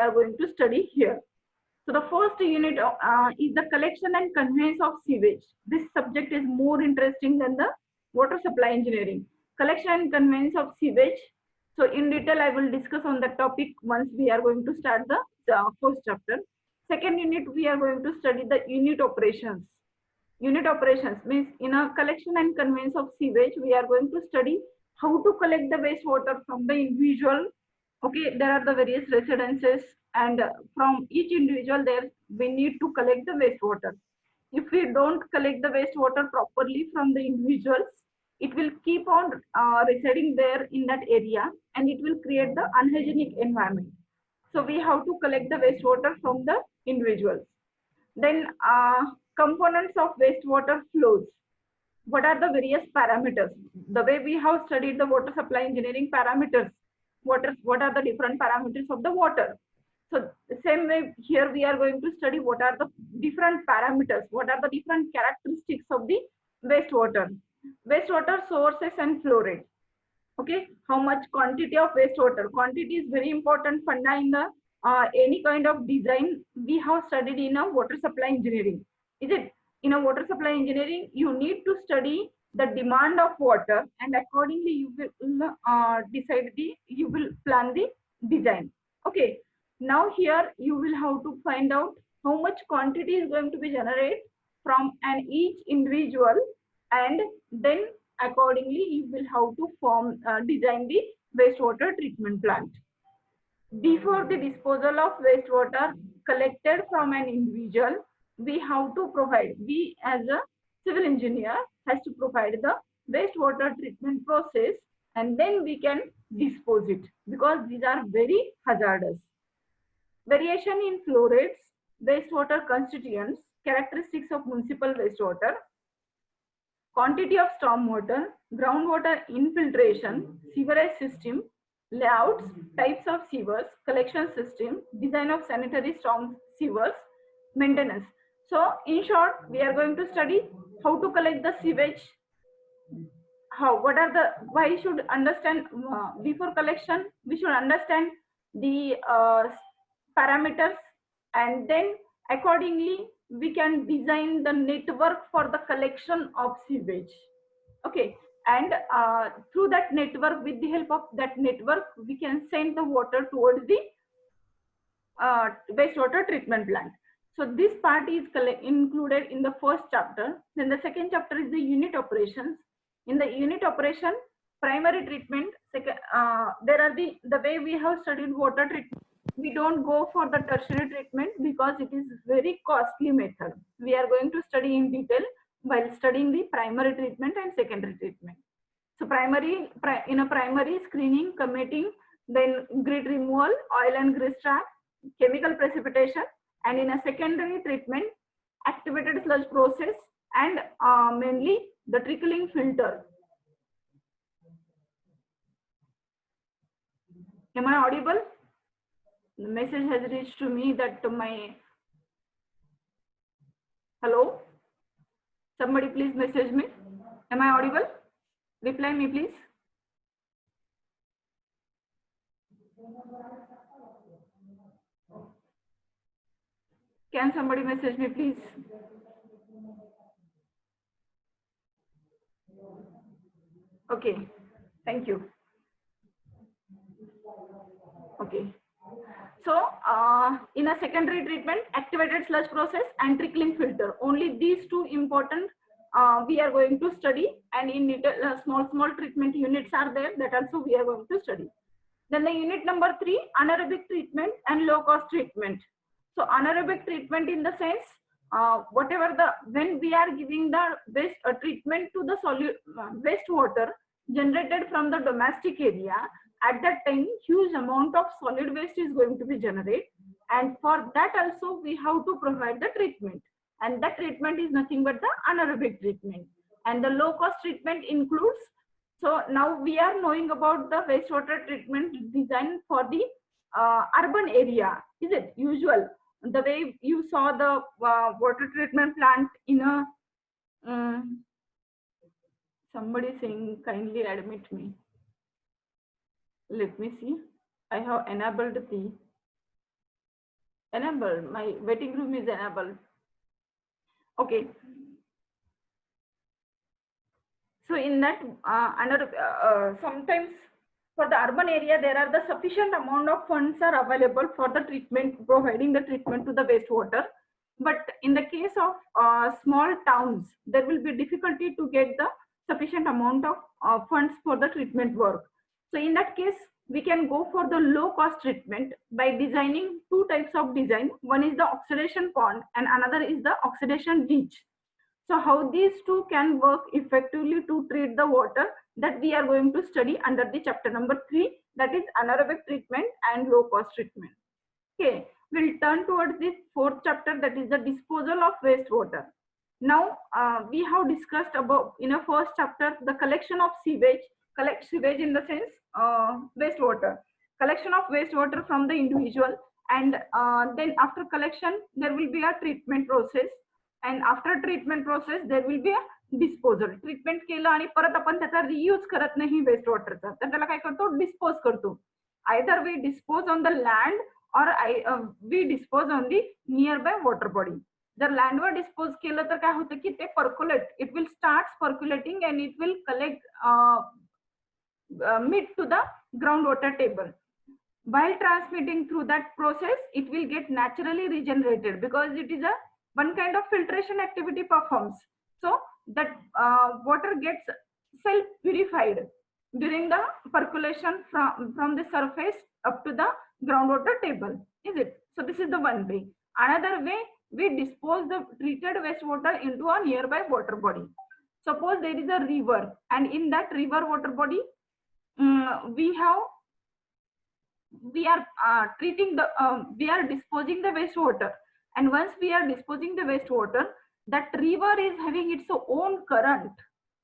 are going to study here. So the first unit is the collection and conveyance of sewage. This subject is more interesting than the water supply engineering. Collection and conveyance of sewage. So in detail, I will discuss on that topic once we are going to start the first chapter. Second unit, we are going to study the unit operations. Unit operations means in a collection and conveyance of sewage, we are going to study how to collect the wastewater from the individual. Okay, there are the various residences, and from each individual there we need to collect the wastewater. If we don't collect the wastewater properly from the individuals, it will keep on residing there in that area, and it will create the unhygienic environment. So we have to collect the wastewater from the individuals. Then components of wastewater flows. What are the various parameters? The way we have studied the water supply engineering parameters, what are the different parameters of the water? So same way here we are going to study what are the different parameters, what are the different characteristics of the wastewater. Wastewater sources and flow rate. Okay, how much quantity of wastewater? Quantity is very important funda in the any kind of design we have studied in a water supply engineering. Is it? In a water supply engineering, you need to study the demand of water, and accordingly you will you will plan the design. Okay, now here you will have to find out how much quantity is going to be generated from an each individual, and then accordingly you will have to design the wastewater treatment plant. Before the disposal of wastewater collected from an individual, we have to provide, we as a civil engineer has to provide the wastewater treatment process, and then we can dispose it, because these are very hazardous. Variation in flow rates, wastewater constituents, characteristics of municipal wastewater, quantity of storm water, groundwater infiltration, sewerage system, layouts, types of sewers, collection system, design of sanitary storm sewers, maintenance. So in short, we are going to study how to collect the sewage, what are the, why should understand before collection, we should understand the parameters, and then accordingly we can design the network for the collection of sewage. Okay, and through that network, with the help of that network, we can send the water towards the wastewater treatment plant. So this part is included in the first chapter. Then the second chapter is the unit operations. In the unit operation, primary treatment, there are the way we have studied water treatment, we don't go for the tertiary treatment because it is very costly method. We are going to study in detail while studying the primary treatment and secondary treatment. So in a primary, screening, committing, then grit removal, oil and grease trap, chemical precipitation, and in a secondary treatment, activated sludge process, and mainly the trickling filter. Am I audible? The message has reached to me that my, hello? Somebody please message me. Am I audible? Reply me please. Can somebody message me please? Okay, thank you. Okay. So in a secondary treatment, activated sludge process and trickling filter, only these two important we are going to study, and in small treatment units are there, that also we are going to study. Then the unit number 3, anaerobic treatment and low cost treatment. So anaerobic treatment in the sense, whatever when we are giving the waste treatment to the wastewater generated from the domestic area, at that time huge amount of solid waste is going to be generated, and for that also we have to provide the treatment, and that treatment is nothing but the anaerobic treatment. And the low cost treatment includes, so now we are knowing about the wastewater treatment design for the urban area. Is it usual? The way you saw the water treatment plant in a, somebody saying kindly admit me. Let me see. I have enabled the Enabled. My waiting room is enabled. Okay. So in that, sometimes for the urban area, there are the sufficient amount of funds are available for the treatment, providing the treatment to the wastewater. But in the case of small towns, there will be difficulty to get the sufficient amount of funds for the treatment work. So in that case, we can go for the low cost treatment by designing two types of design. One is the oxidation pond and another is the oxidation ditch. So how these two can work effectively to treat the water, that we are going to study under the chapter number 3, that is anaerobic treatment and low cost treatment. Okay, we'll turn towards the fourth chapter, that is the disposal of wastewater. Now we have discussed about in a first chapter the collection of sewage, collect sewage in the sense wastewater, collection of wastewater from the individual, and then after collection there will be a treatment process, and after treatment process there will be a disposal. Treatment केलं आणि परत आपण त्याचा reuse करत नाही waste वॉटरचा, तर त्याला काय करतो, डिस्पोज करतो. Either we dispose on the land or we dispose on the nearby water body. जर लँडवर डिस्पोज केलं तर काय होतं की ते percolate, it will start percolating and it will collect mid to the groundwater table. While transmitting through that process, it will get naturally regenerated because it is a one kind of filtration activity performs. So that water gets self purified during the percolation from the surface up to the groundwater table. Is it? So this is the one way. Another way, we dispose the treated wastewater into a nearby water body. Suppose there is a river, and in that river water body, we are disposing the wastewater, and once we are disposing the wastewater, that river is having its own current,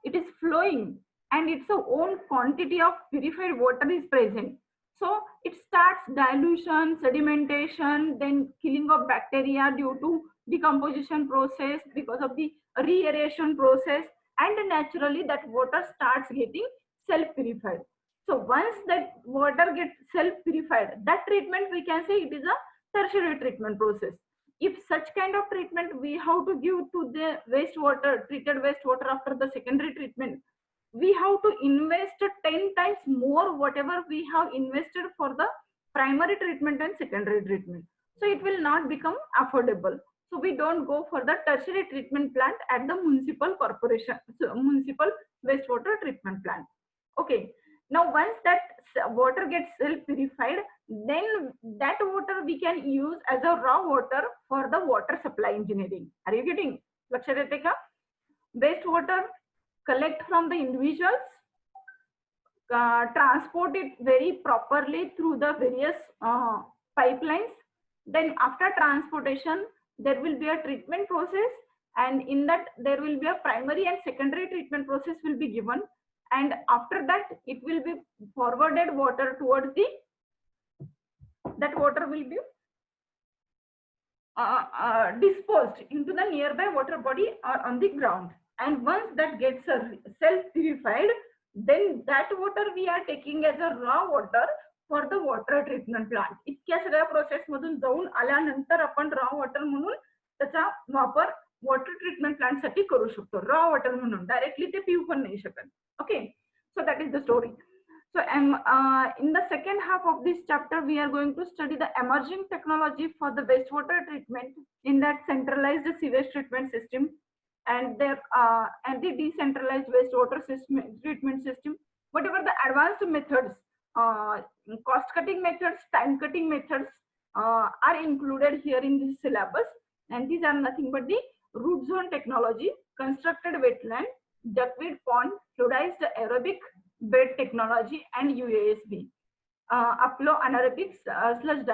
it is flowing, and its own quantity of purified water is present. So it starts dilution, sedimentation, then killing of bacteria due to decomposition process because of the reaeration process, and naturally that water starts getting self purified. So once that water gets self-purified, that treatment we can say it is a tertiary treatment process. If such kind of treatment we have to give to the wastewater, treated wastewater after the secondary treatment, we have to invest 10 times more whatever we have invested for the primary treatment and secondary treatment. So it will not become affordable. So we don't go for the tertiary treatment plant at the municipal corporation, so municipal wastewater treatment plant. Okay. Now once that water gets self-purified, then that water we can use as a raw water for the water supply engineering. Are you getting? लक्षात येते का? Wastewater collect from the individuals, transport it very properly through the various pipelines. Then after transportation, there will be a treatment process, and in that there will be a primary and secondary treatment process will be given. And after that, it will be forwarded water towards the, that water will be disposed into the nearby water body or on the ground. And once that gets self-purified, then that water we are taking as a raw water for the water treatment plant. इतक्या सगळ्या process मधून जाऊन आल्यानंतर आपण raw water म्हणून त्याचा वापर water treatment plant साठी करू शकतो. रॉ वॉटर म्हणून डायरेक्टली ते पिऊ पण नाही शकत. Okay, so that is the story. So in the second half of this chapter, we are going to study the emerging technology for the wastewater treatment, in that centralized sewage treatment system and the decentralized wastewater system, treatment system. Whatever the advanced methods, cost cutting methods, time cutting methods are included here in this syllabus, and these are nothing but the root zone technology, constructed wetland, duckweed pond, fluidized aerobic bed technology, and UASB, upload anaerobic sludge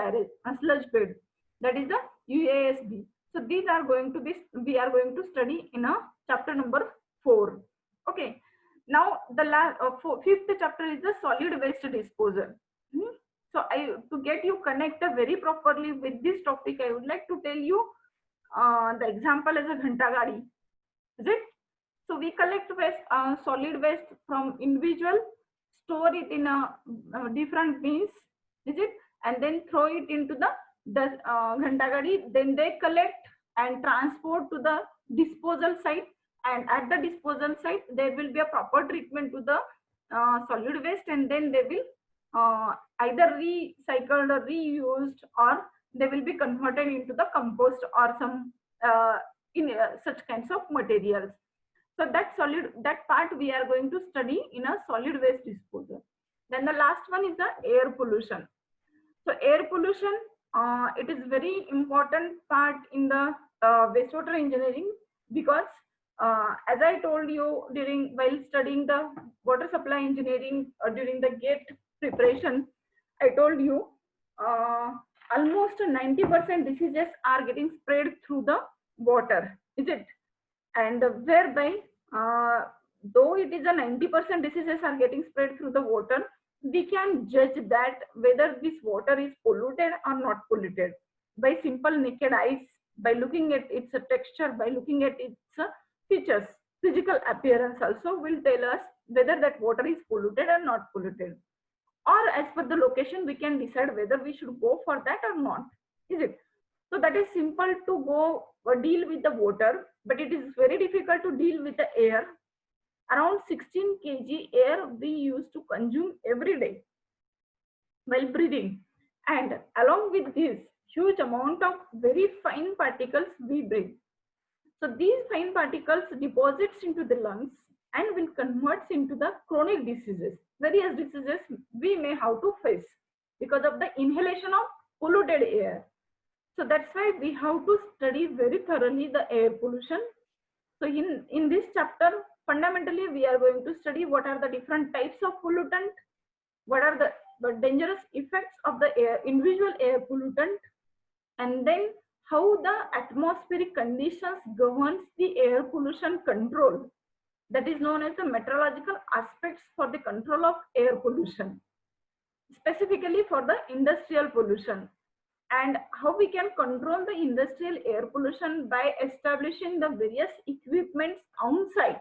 bed, that is the UASB. So these are going to be, we are going to study in a chapter number 4. Okay. Now the fifth chapter is the solid waste disposal. So to get you connected very properly with this topic, I would like to tell you the example as a ghanta gadi. Is it? So we collect waste, solid waste from individual, store it in a different bins, is it? And then throw it into the the Ghanta Gadi, then they collect and transport to the disposal site, and at the disposal site there will be a proper treatment to the solid waste, and then they will either recycled or reused, or they will be converted into the compost or some in such kinds of materials. So that part we are going to study in a solid waste disposal. Then the last one is the air pollution. So air pollution, it is very important part in the wastewater engineering, because as I told you during while studying the water supply engineering during the gate preparation, I told you uh, almost 90% diseases are getting spread through the water, is it? And whereby uh, though it is a 90% diseases are getting spread through the water, we can judge that whether this water is polluted or not polluted by simple naked eyes, by looking at its texture, by looking at its features. Physical appearance also will tell us whether that water is polluted or not polluted, or as per the location we can decide whether we should go for that or not, is it? So that is simple to go or deal with the water, but it is very difficult to deal with the air. Around 16 kg air we used to consume every day while breathing, and along with this huge amount of very fine particles we breathe. So these fine particles deposits into the lungs and will converts into the chronic diseases. Various diseases we may have to face because of the inhalation of polluted air. So that's why we have to study very thoroughly the air pollution. So in this chapter, fundamentally we are going to study what are the different types of pollutant, what are the dangerous effects of the air, individual air pollutant, and then how the atmospheric conditions governs the air pollution control, that is known as the meteorological aspects for the control of air pollution, specifically for the industrial pollution, and how we can control the industrial air pollution by establishing the various equipments on site,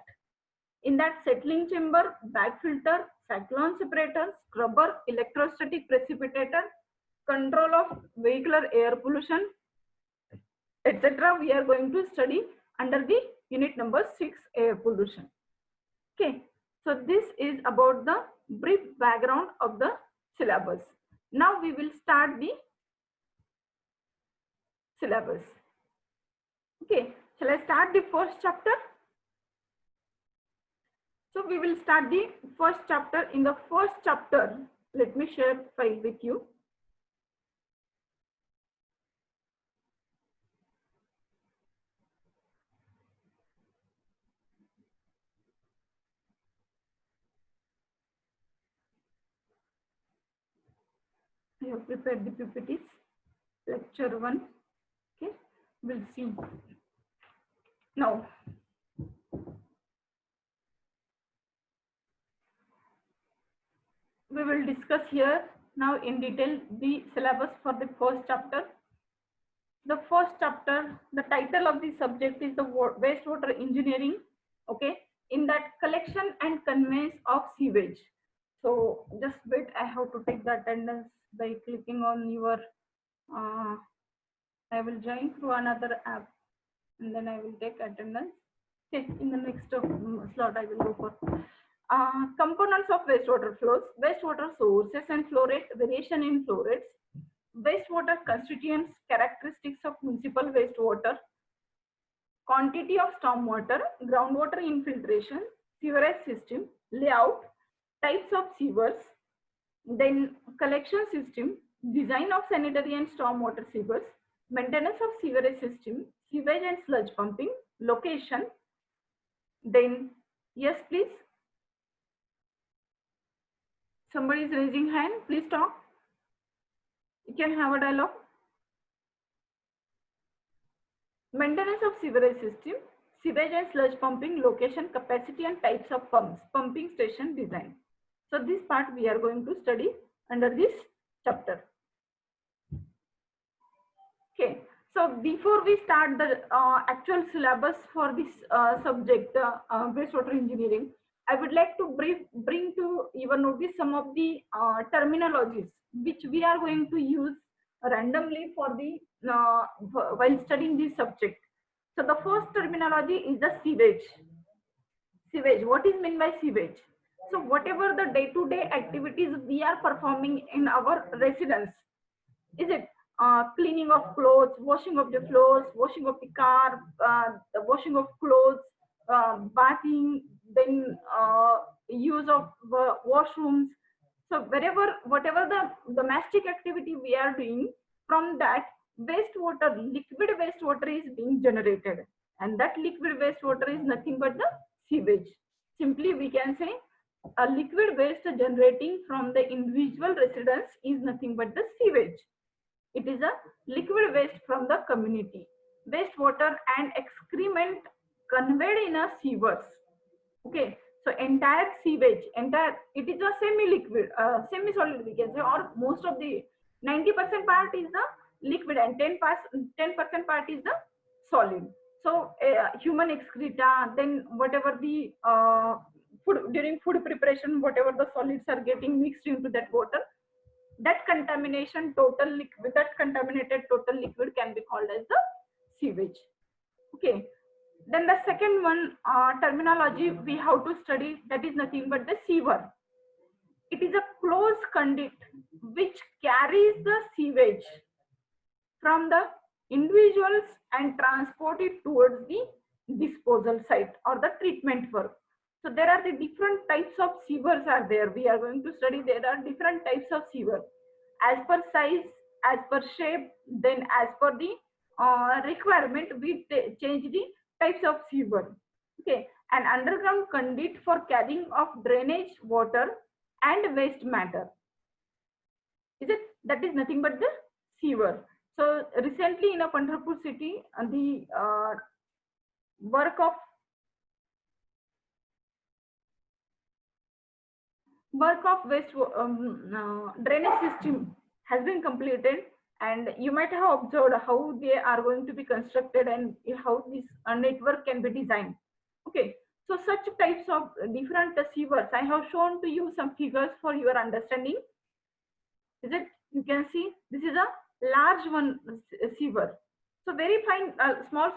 in that settling chamber, bag filter, cyclone separator, scrubber, electrostatic precipitator, control of vehicular air pollution, etc. We are going to study under the unit number 6, air pollution. Okay, so this is about the brief background of the syllabus. Now we will start the syllabus. Okay, shall I start the first chapter? So we will start the first chapter. In the first chapter, let me share file with you. I have prepared the PPTs. Lecture 1. Okay, we'll see. Now, we will discuss here now in detail the syllabus for the first chapter. The first chapter, the title of the subject is the wastewater engineering. Okay, in that collection and conveyance of sewage. So just wait, I have to take the attendance by clicking on your I will join through another app, and then I will take attendance. Okay, in the next slot I will go for components of wastewater flows, wastewater sources and flow rate, variation in flow rates, wastewater constituents, characteristics of municipal wastewater, quantity of stormwater, groundwater infiltration, sewerage system, layout, types of sewers, then collection system, design of sanitary and stormwater sewers, maintenance of sewerage system, sewage and sludge pumping, location. Then, yes, please. Somebody is raising hand. Please talk. You can have a dialogue. Maintenance of sewerage system, sewage and sludge pumping, location, capacity and types of pumps, pumping station design. So this part we are going to study under this chapter. Okay. So before we start the actual syllabus for this subject, wastewater engineering, I would like to bring to your notice some of the terminologies which we are going to use randomly for the while studying this subject. So the first terminology is the sewage. Sewage. What is meant by sewage? So whatever the day-to-day activities we are performing in our residence, is it cleaning of clothes, washing of the floors, washing of the car, the washing of clothes, bathing, then use of washrooms. So wherever, whatever the domestic activity we are doing, from that wastewater, liquid wastewater is being generated, and that liquid wastewater is nothing but the sewage. Simply we can say a liquid waste generating from the individual residence is nothing but the sewage. It is a liquid waste from the community. Wastewater and excrement conveyed in a sewers. Okay, so entire sewage, entire, it is a semi-liquid, semi-solid we can say, or most of the 90% part is the liquid and 10% part is the solid. So human excreta, then whatever the food, during food preparation, whatever the solids are getting mixed into that water, that contamination total liquid, that contaminated total liquid can be called as the sewage. Okay, then the second one terminology we have to study, that is nothing but the sewer. It is a closed conduit which carries the sewage from the individuals and transport it towards the disposal site or the treatment work. So there are the different types of sewers are there. We are going to study, there are different types of sewer. As per size, as per shape, then as per the requirement, we change the types of sewer. Okay, an underground conduit for carrying of drainage water and waste matter. Is it? That is nothing but the sewer. So recently in a Pandharpur city, the work of waste drainage system has been completed, and you might have observed how they are going to be constructed and how this network can be designed. Okay, so such types of different sewers, I have shown to you some figures for your understanding. Is it? You can see this is a large one sewer. So very fine, small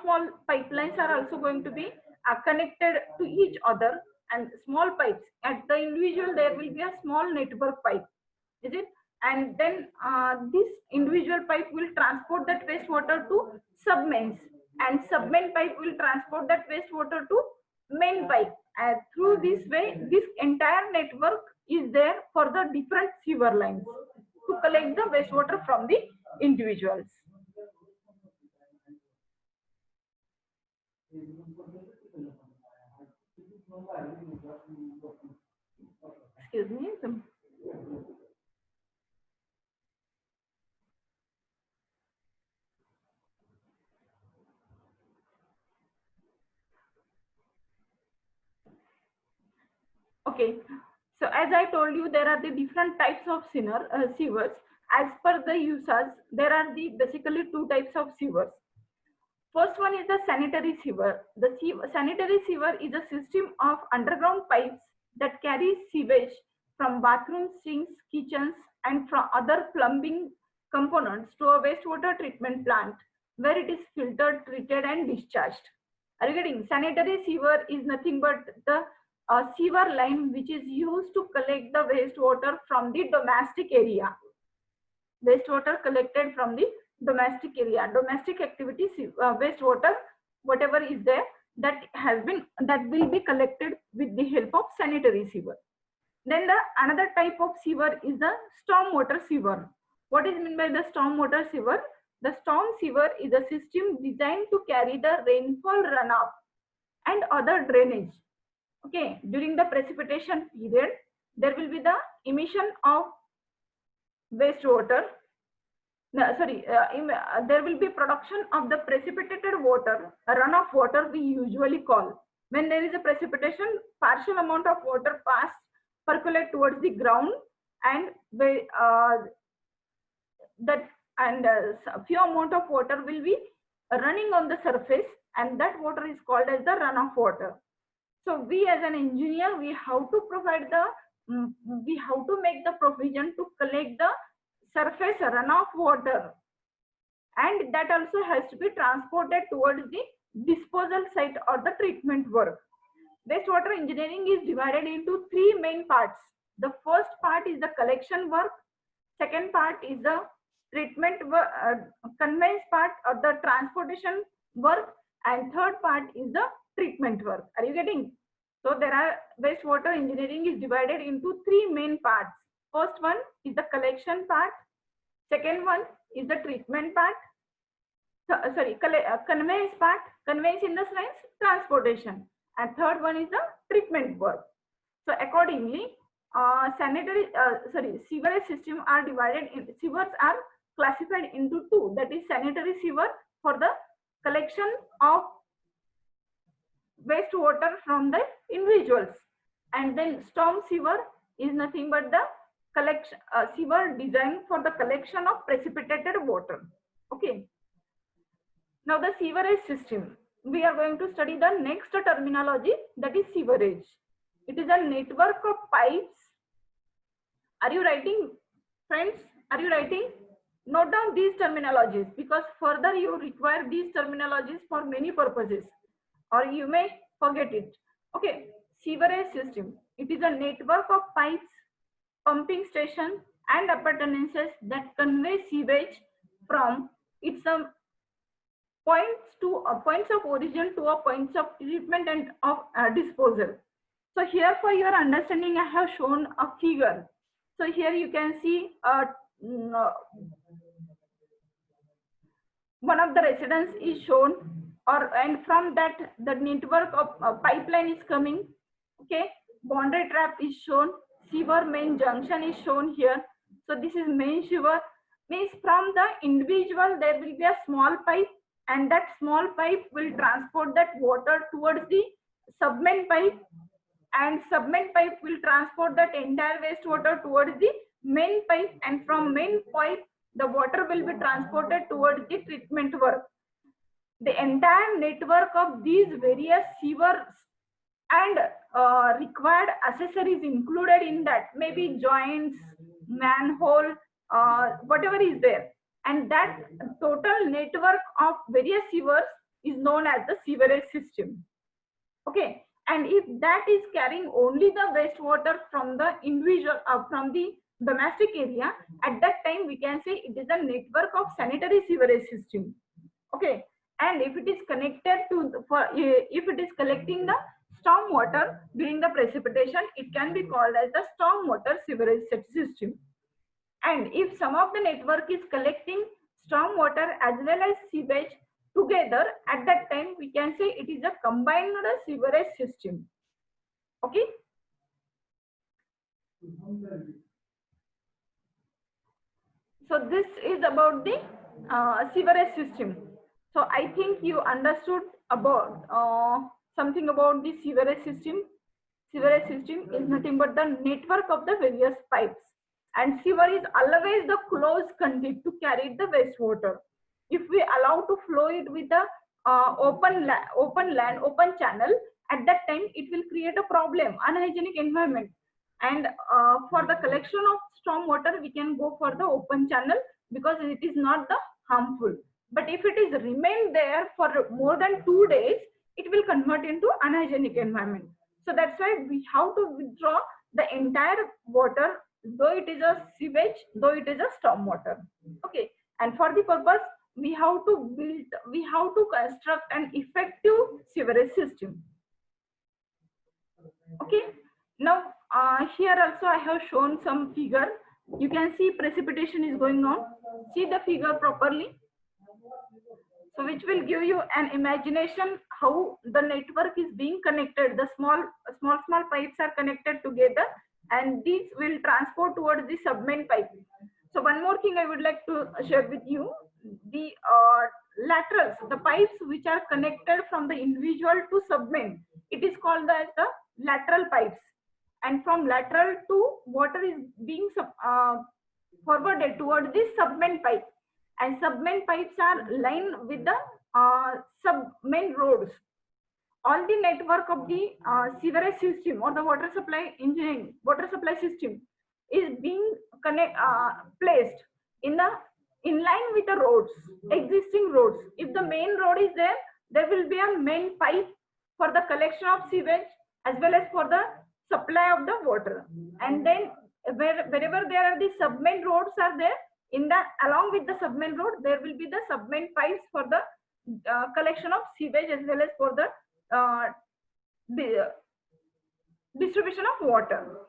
pipelines are also going to be connected to each other, and small pipes at the individual there will be a small network pipe. Is it? And then this individual pipe will transport that wastewater to submains, and submain pipe will transport that wastewater to main pipe. And through this way, this entire network is there for the different sewer lines to collect the wastewater from the individuals. Excuse me. Okay, so as I told you, there are the different types of sewers. As per the users, there are the basically two types of sewers. First one is the sanitary sewer. The sanitary sewer is a system of underground pipes that carries sewage from bathrooms, sinks, kitchens, and from other plumbing components to a wastewater treatment plant where it is filtered, treated, and discharged. Are you getting? Sanitary sewer is nothing but the sewer line which is used to collect the wastewater from the domestic area. Wastewater collected from the domestic area, domestic activities, wastewater, whatever is there, that will be collected with the help of sanitary sewer. Then the another type of sewer is the storm water sewer. What is meant by the storm water sewer? The storm sewer is a system designed to carry the rainfall runoff and other drainage. Okay, during the precipitation period, there will be the emission of wastewater. No, sorry, there will be production of the precipitated water, a runoff water we usually call. When there is a precipitation, partial amount of water percolate towards the ground, and that and a few amount of water will be running on the surface, and that water is called as the runoff water. So we as an engineer, we have to provide the, we have to make the provision to collect the surface runoff water and that also has to be transported towards the disposal site or the treatment work. Wastewater engineering is divided into three main parts. The first part is the collection work, second part is the treatment work, conveyance part or the transportation work, and third part is the treatment work. Are you getting? So there are wastewater engineering is divided into three main parts. First one is the collection part, second one is the treatment part, conveyance part, conveyance in the sense transportation, and third one is the treatment work. So accordingly, sewerage system are divided in, sewers are classified into two, that is sanitary sewer for the collection of wastewater from the individuals, and then storm sewer is nothing but the collection sewer designed for the collection of precipitated water. Okay. Now the sewerage system, we are going to study the next terminology, that is sewerage. It is a network of pipes. Are you writing, friends? Are you writing? Note down these terminologies because further you require these terminologies for many purposes, or you may forget it. Okay, sewerage system. It is a network of pipes, pumping station, and appurtenances that convey sewage from its points of origin to a points of treatment and of disposal. So here for your understanding, I have shown a figure. So here you can see one of the residence is shown, and from that the network of pipeline is coming. Okay, boundary trap is shown, sewer main junction is shown here. So this is main sewer, means from the individual there will be a small pipe, and that small pipe will transport that water towards the submain pipe, and submain pipe will transport that entire wastewater towards the main pipe, and from main pipe the water will be transported towards the treatment work. The entire network of these various sewers and required accessories included in that, maybe joints, manhole, whatever is there, and that total network of various sewers is known as the sewerage system. Okay, and if that is carrying only the wastewater from the individual from the domestic area, at that time we can say it is a network of sanitary sewerage system. Okay, and if it is connected to if it is collecting the storm water during the precipitation, it can be called as the storm water sewerage system. And if some of the network is collecting storm water as well as sewage together, at that time we can say it is a combined sewerage system. Okay. So this is about the sewerage system. So I think you understood about something about the sewerage system. Sewerage system is nothing but the network of the various pipes, and sewer is always the closed conduit to carry the wastewater. If we allow to flow it with the open channel, at that time it will create a problem, unhygienic environment. And for the collection of storm water, we can go for the open channel because it is not the harmful. But if it is remained there for more than 2 days, it will convert into unhygienic environment. So that's why we have to withdraw the entire water, though it is a sewage, though it is a storm water. Okay, and for the purpose, we have to construct an effective sewerage system. Okay, now here also I have shown some figure. You can see precipitation is going on. See the figure properly. So which will give you an imagination how the network is being connected. The small pipes are connected together, and these will transport towards the submain pipe. So one more thing I would like to share with you, the laterals, the pipes which are connected from the individual to submain, it is called as the lateral pipes. And from lateral to water is being forwarded towards the submain pipe, and submain pipes are lined with the submain roads. All the network of the sewerage system or the water supply engineering, water supply system is being placed in the in line with the roads, existing roads. If the main road is there, there will be a main pipe for the collection of sewage as well as for the supply of the water. And then wherever there are the sub-main roads are there, in that along with the sub-main road, there will be the sub-main pipes for the collection of sewage as well as for the distribution of water.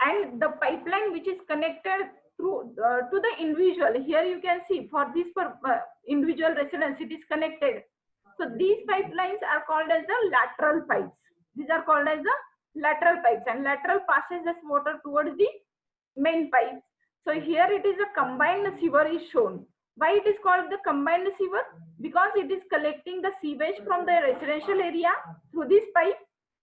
And the pipeline which is connected through to the individual, here you can see for this individual residence it is connected. So these pipelines are called as the lateral pipes. These are called as the lateral pipes, and lateral passes this water towards the main pipe. So here it is a combined sewer is shown. Why it is called the combined sewer? Because it is collecting the sewage from the residential area through this pipe,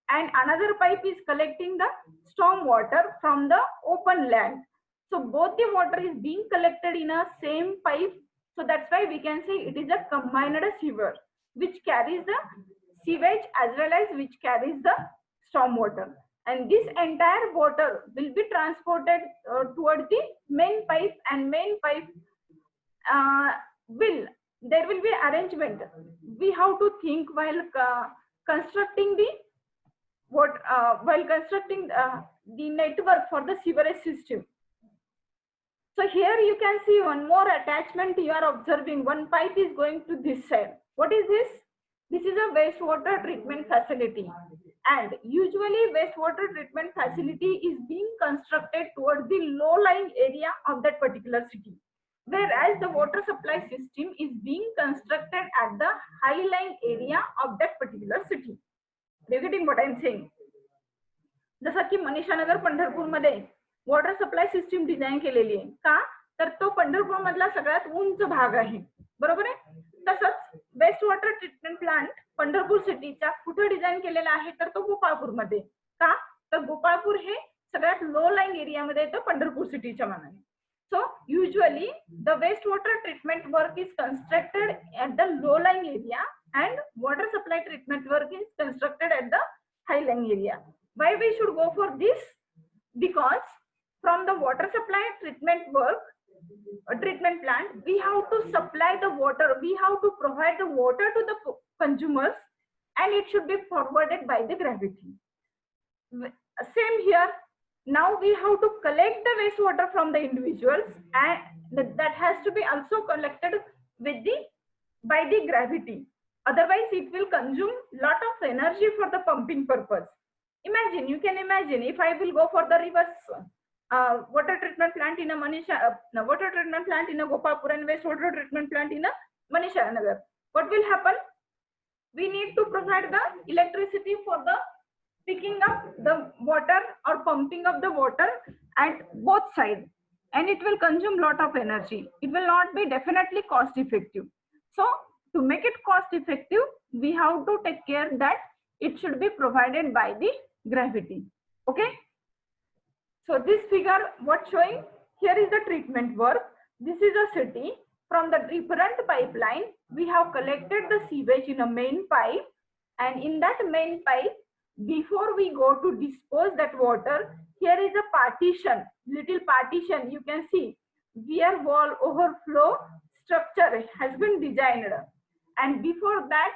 and another pipe is collecting the storm water from the open land. So both the water is being collected in a same pipe. So that's why we can say it is a combined sewer, which carries the sewage as well as which carries the storm water. And this entire water will be transported towards the main pipe, and main pipe there will be arrangement. We have to think while constructing the the network for the sewerage system. So here you can see one more attachment you are observing. One pipe is going to this side. What is this? This is a wastewater treatment facility. And usually wastewater treatment facility is being constructed towards the low-lying area of that particular city. Whereas the water supply system is being constructed at the high-lying area of that particular city. Are you getting what I am saying? जसं की मनीषानगर पंढरपूर मध्ये water supply system design केलेली आहे का, तर तो पंढरपूर मधला सगळ्यात उंच भाग आहे, बरोबर आहे. तसंच waste water treatment plant Pandharpur सिटीचा कुठे डिझाईन केलेला आहे, तर तो गोपाळपूर मध्ये. का, तर गोपाळपूर हे सगळ्यात लो लाईंग एरियामध्ये येतं पंढरपूर सिटीच्या मानाने. So usually the wastewater treatment work is constructed at the low-lying area, and water supply treatment work is constructed at the high-lying area. Why we should go for this? Because from the water supply treatment work, treatment plant, we have to supply the water, we have to provide the water to the consumers, and it should be forwarded by the gravity. Same here. Now we have to collect the wastewater from the individuals, and that has to be also collected with by the gravity. Otherwise, it will consume lot of energy for the pumping purpose. Imagine, you can imagine if I will go for the reverse water treatment plant in a water treatment plant in a Gopalpur and wastewater treatment plant in a Manishanagar. What will happen? We need to provide the electricity for the picking up the water or pumping of the water at both sides, and it will consume lot of energy. It will not be definitely cost effective. So to make it cost effective, we have to take care that it should be provided by the gravity. Okay. So this figure what showing here is the treatment work. This is a city. From the different pipeline, we have collected the sewage in a main pipe, and in that main pipe, before we go to dispose that water, here is a partition, little partition you can see where wall overflow structure has been designed, and before that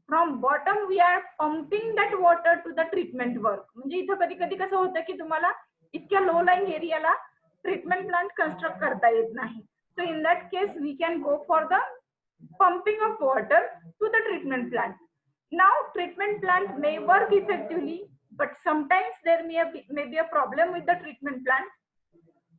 from bottom we are pumping that water to the treatment work. म्हणजे इथं कधी कधी कसं होतं की तुम्हाला इतक्या low lying एरियाला ट्रीटमेंट प्लांट कंस्ट्रक्ट करता येत नाही. So in that case we can go for the pumping of water to the treatment plant. Now treatment plant may work effectively, but sometimes there may be a problem with the treatment plant,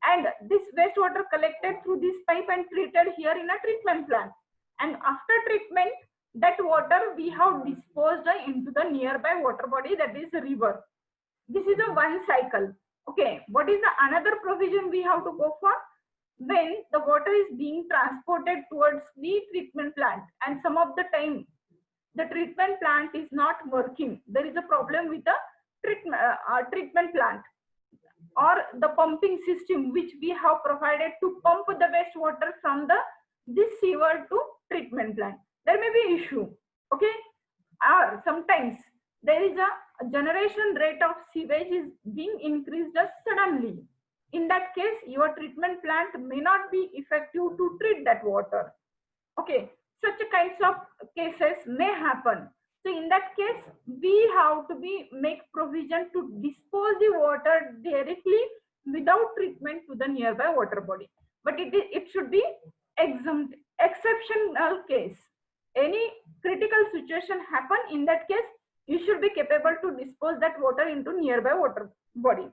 and this wastewater collected through this pipe and treated here in a treatment plant, and after treatment that water we have disposed into the nearby water body, that is the river. This is a one cycle. Okay, what is the another provision we have to go for? When the water is being transported towards the treatment plant, and some of the time the treatment plant is not working, there is a problem with the treatment plant or the pumping system which we have provided to pump the wastewater from this sewer to treatment plant. There may be issue. Okay, or sometimes there is a generation rate of sewage is being increased suddenly. In that case, your treatment plant may not be effective to treat that water. Okay, such kinds of cases may happen. So in that case, we have to be make provision to dispose the water directly without treatment to the nearby water body. But it should be exempt, exceptional case. Any critical situation happen, in that case, you should be capable to dispose that water into nearby water body.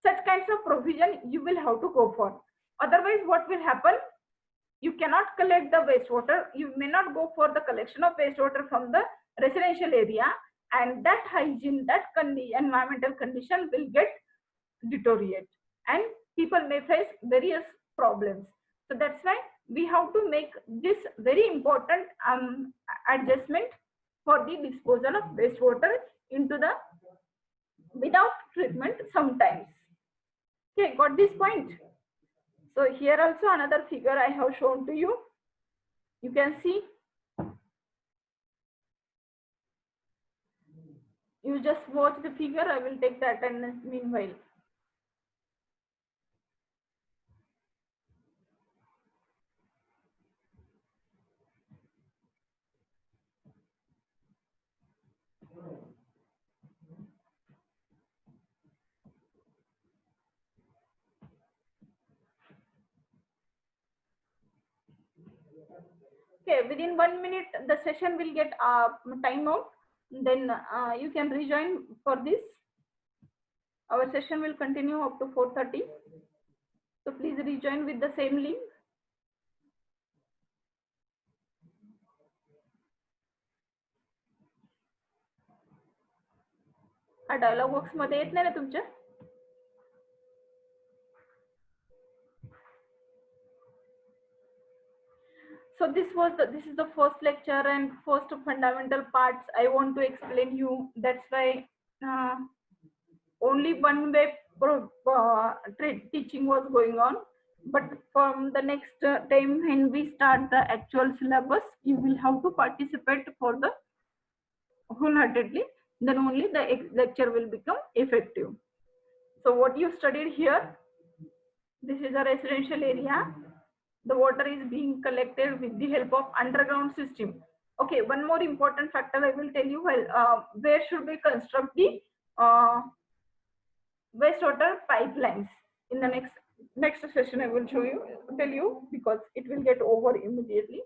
Such kinds of provision you will have to go for. Otherwise, what will happen? You cannot collect the wastewater. You may not go for the collection of wastewater from the residential area, and that hygiene, that environmental condition will get deteriorate, and people may face various problems. So that's why we have to make this very important adjustment for the disposal of wastewater into the without treatment sometimes. Okay, got this point? So here also another figure I have shown to you. You can see. You just watch the figure. I will take the attendance meanwhile. Okay, within 1 minute, the session will get time out. Then you can rejoin for this. Our session will continue up to 4:30. So please rejoin with the same link. Dialogue box मध्ये येत नाही ना तुमच्या? So this is the first lecture and first fundamental parts I want to explain you. That's why only one way teaching was going on. But from the next time when we start the actual syllabus, you will have to participate for the wholeheartedly. Then only the lecture will become effective. So what you studied here, this is a residential area. The water is being collected with the help of underground system. Okay, one more important factor I will tell you. Well, where should we construct the wastewater pipelines? In the next session, I will tell you because it will get over immediately.